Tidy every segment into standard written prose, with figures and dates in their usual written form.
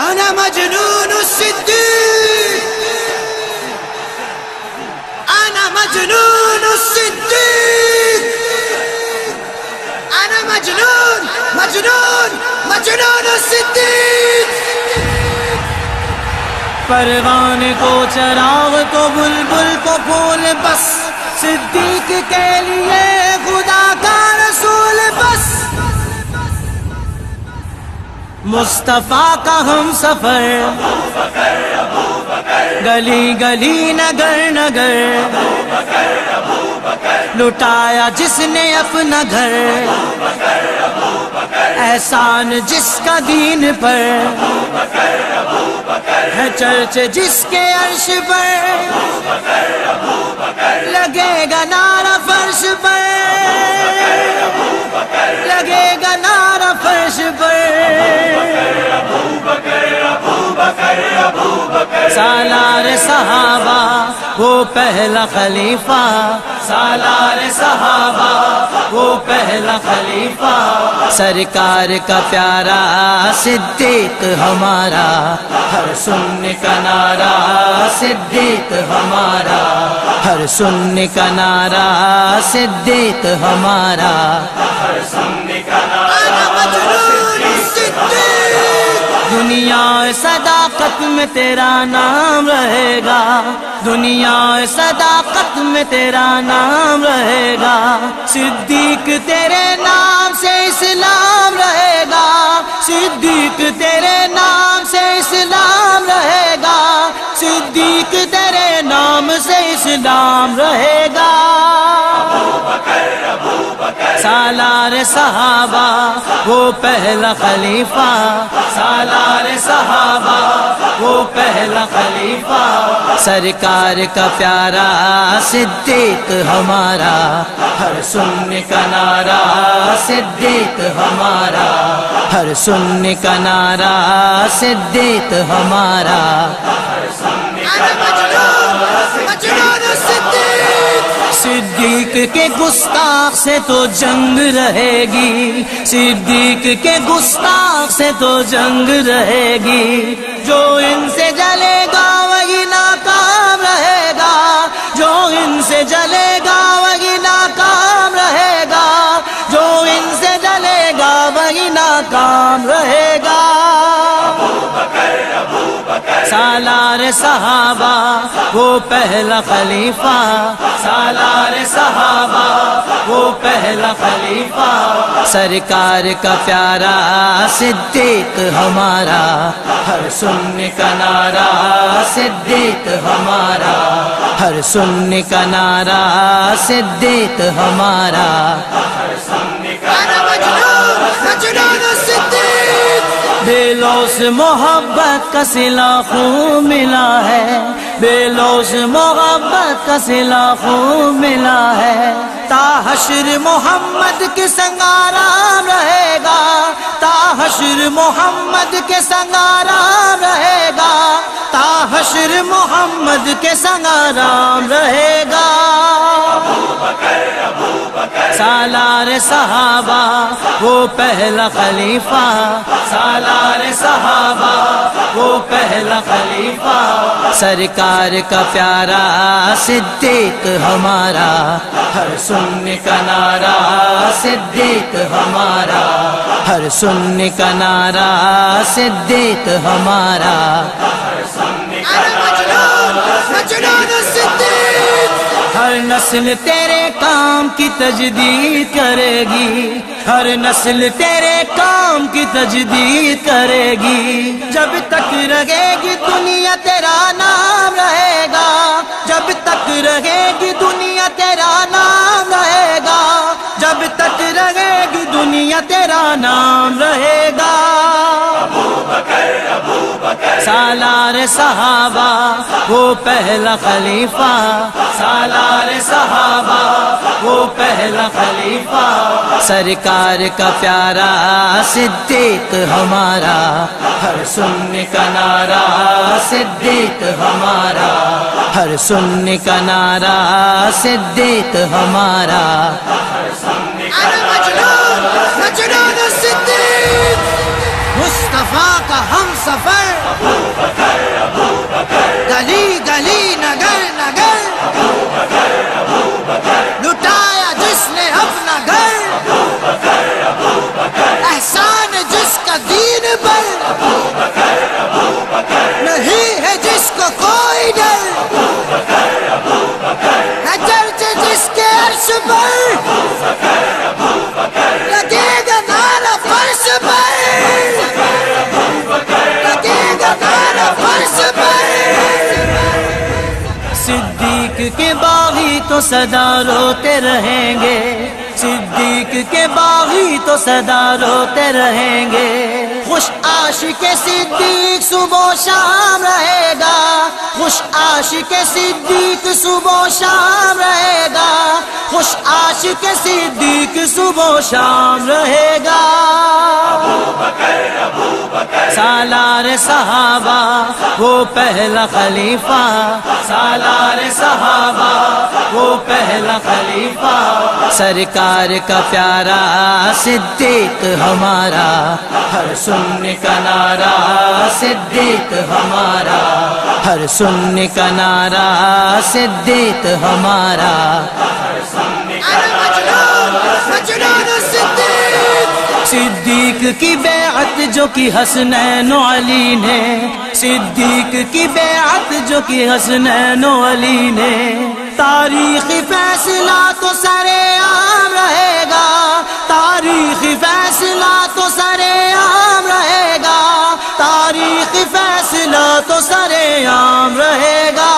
انا مجنون الصدیق، انا مجنون الصدیق، انا مجنون مجنون مجنون الصدیق۔ پروان کو چراغ کو بلبل کو پھول، بس صدیق کے لیے خدا کا رسول، بس مصطفیٰ کا ہم سفر، گلی گلی نگر نگر، لٹایا جس نے اپنا گھر، احسان جس کا دین پر، ہے چرچ جس کے عرش پر، لگے گا نعرہ فرش پر، لگے گا نعرہ فرش پر۔ سالار صحابہ وہ پہلا خلیفہ، سالار صحابہ وہ پہلا خلیفہ، سرکار کا پیارا صدیق ہمارا، ہر سننے کا نعرہ صدیق ہمارا، ہر سننے کا نعرہ صدیق ہمارا، ہر سننے کا نعرہ صدیق۔ دنیا صداقت میں تیرا نام رہے گا، دنیا صداقت میں تیرا نام رہے گا، صدیق تیرے نام سے اسلام رہے گا، صدیق تیرے نام سے اسلام رہے گا، صدیق تیرے نام سے اسلام رہے گا۔ سالار صحابہ وہ پہلا خلیفہ، سالار صحابہ وہ پہلا خلیفہ، سرکار کا پیارا صدیق ہمارا، ہر سننے کا نعرہ صدیق ہمارا، ہر سننے کا نعرہ صدیق ہمارا، ہر سننے کا نعرہ صدیق کے گستاخ سے تو جنگ رہے گی، صدیق کے گستاخ سے تو جنگ رہے گی، جو ان سے جلے گا وہی ناکام رہے گا، جو ان سے جلے گا وہی ناکام رہے گا، جو ان سے جلے گا وہی ناکام رہے گا۔ سالار صحابہ وہ پہلا خلیفہ، سالار صحابہ وہ پہلا خلیفہ، سرکار کا پیارا صدیق ہمارا، ہر سننے کا نعرہ صدیق ہمارا، ہر سننے کا نعرہ صدیق ہمارا، ہر سننے کا نعرہ صدیق۔ بے لوث محبت کا صلہ خون ملا ہے، بے لوث محبت کا صلہ خون ملا ہے، تا حشر محمد کے سنگ آرام رہے گا، تا حشر محمد کے سنگ آرام رہے گا، تا حشر محمد کے سنگ آرام رہے گا۔ سالار صحابہ وہ پہلا خلیفہ، سالار صحابہ وہ پہلا خلیفہ، سرکار کا پیارا صدیق ہمارا، ہر سننے کا نعرہ صدیق ہمارا، ہر سننے کا نعرہ صدیق ہمارا، ہر سننے کا ہر نسل تیرے کام کی تجدید کرے گی، ہر نسل تیرے کام کی تجدید کرے گی، جب تک رہے گی دنیا تیرا نام رہے گا، جب تک رہے گی دنیا تیرا نام رہے گا، جب تک رہے گی دنیا تیرا نام رہے گا۔ سالار صحابہ وہ پہلا خلیفہ، سالار صحابہ وہ پہلا خلیفہ، سرکار کا پیارا صدیق ہمارا، ہر سننے کا نعرہ صدیق ہمارا، ہر سننے کا نعرہ صدیق ہمارا، ہر سننے کا مجنون الصدیق، مصطفیٰ کا ہم سفر، تو سدا روتے رہیں گے، صدیق کے باغی تو سدا روتے رہیں گے، خوش عاشق صدیق صبح و شام رہے گا، خوش عاشق صدیق صبح و شام رہے گا، خوش عاشق صدیق صبح و شام رہے گا۔ سالار صحابہ وہ پہلا خلیفہ، سالار صحابہ وہ پہلا خلیفہ، سرکار کا پیارا صدیق ہمارا، ہر سننے کا نعرہ صدیق ہمارا، ہر سننے کا نعرہ صدیق ہمارا۔ صدیق کی بیعت جو کی حسنین و علی نے، صدیق کی بیعت جو کی حسنین و علی نے، تاریخی فیصلہ تو سرے عام رہے گا، تاریخی فیصلہ تو سرے عام رہے گا، تاریخی فیصلہ تو سرے عام رہے گا۔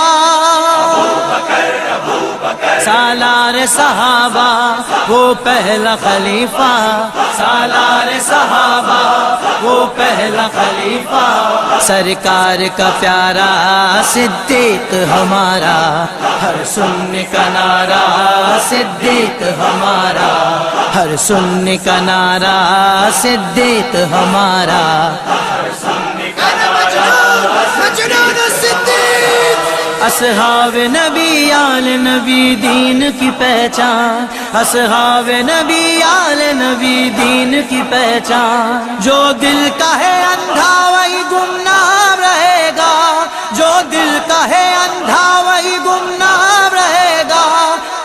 سالار صحابہ وہ پہلا خلیفہ، سالار صحابہ وہ پہلا خلیفہ، سرکار کا پیارا صدیق ہمارا، ہر سننے کا نعرہ صدیق ہمارا، ہر سننے کا نعرہ صدیق ہمارا۔ اصحاب نبی آل نبی دین کی پہچان، اصحاب نبی آل نبی دین کی پہچان، جو دل کا ہے اندھا وہی گمنام رہے گا، جو دل کا ہے اندھا وہی گمنام رہے گا،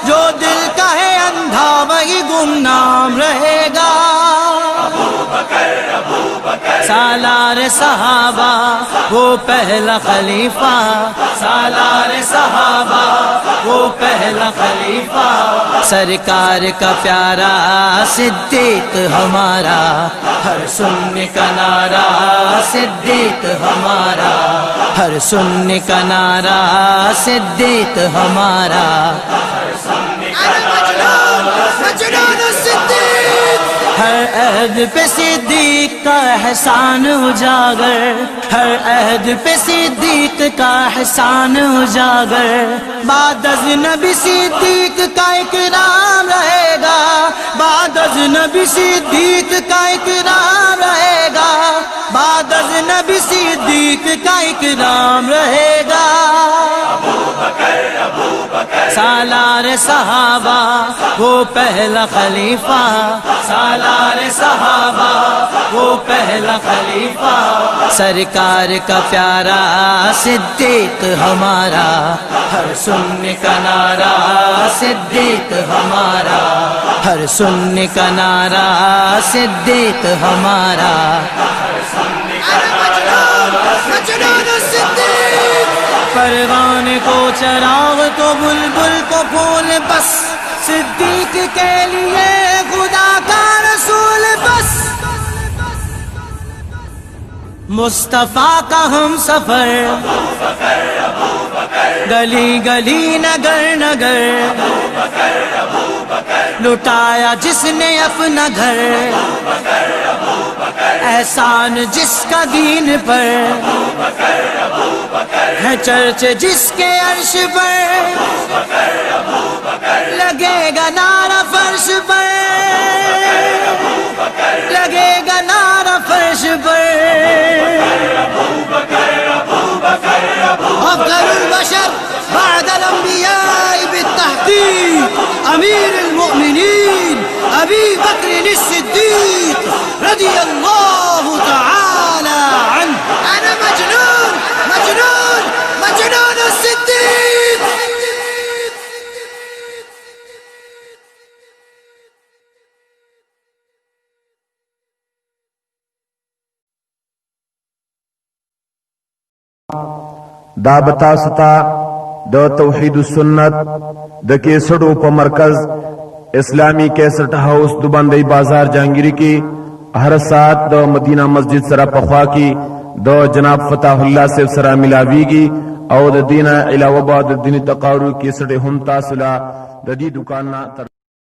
جو دل کا ہے اندھا وہی گمنام رہے گا۔ سالار صحابہ وہ پہلا خلیفہ، سالار صحابہ وہ پہلا خلیفہ، سرکار کا پیارا صدیق ہمارا، ہر سننے کا نعرہ صدیق ہمارا، ہر سننے کا نعرہ صدیق ہمارا۔ ہر عہد پہ صدیق کا احسان اجاگر، ہر عہد پہ صدیق کا احسان اجاگر، بعد از نبی صدیق کا اکرام رہے گا، بعد از نبی صدیق کا اکرام رہے گا، بعد از نبی صدیق کا اکرام رہے گا۔ سالار صحابہ وہ پہلا خلیفہ، سالار صحابہ وہ پہلا خلیفہ، سرکار کا پیارا صدیق ہمارا، ہر سننے کا نعرہ صدیق ہمارا، ہر سننے کا نعرہ صدیق ہمارا۔ پروانے کو چراغ تو بلبل کو پھول، بس صدیق کے لیے خدا کا رسول، بس مصطفیٰ کا ہم سفر، گلی گلی نگر نگر، لٹایا جس نے اپنا گھر، احسان جس کا دین پر ہے، چرچ جس کے عرش پر، لگے گا نعرہ فرش پر، لگے گا نعرہ فرش پر۔ أفضل البشر بعد الأنبياء بالتحقيق أمير المؤمنين أبي بكر الصديق رضي الله تعالى عنه. أنا مجنون مجنون مجنون الصديق. دا بتا ستا د توحید السنت د کیسٹو په مرکز اسلامی کیسٹ ہاؤس دوبندی بازار جہانگیری کی ہر سات د مدینہ مسجد سرا پخوا کی دو جناب فتح اللہ سے سره ملاویږي او د دینه علاوه بعد د دینی تقارو کې سړي هم تاسو لا د دې دکان نه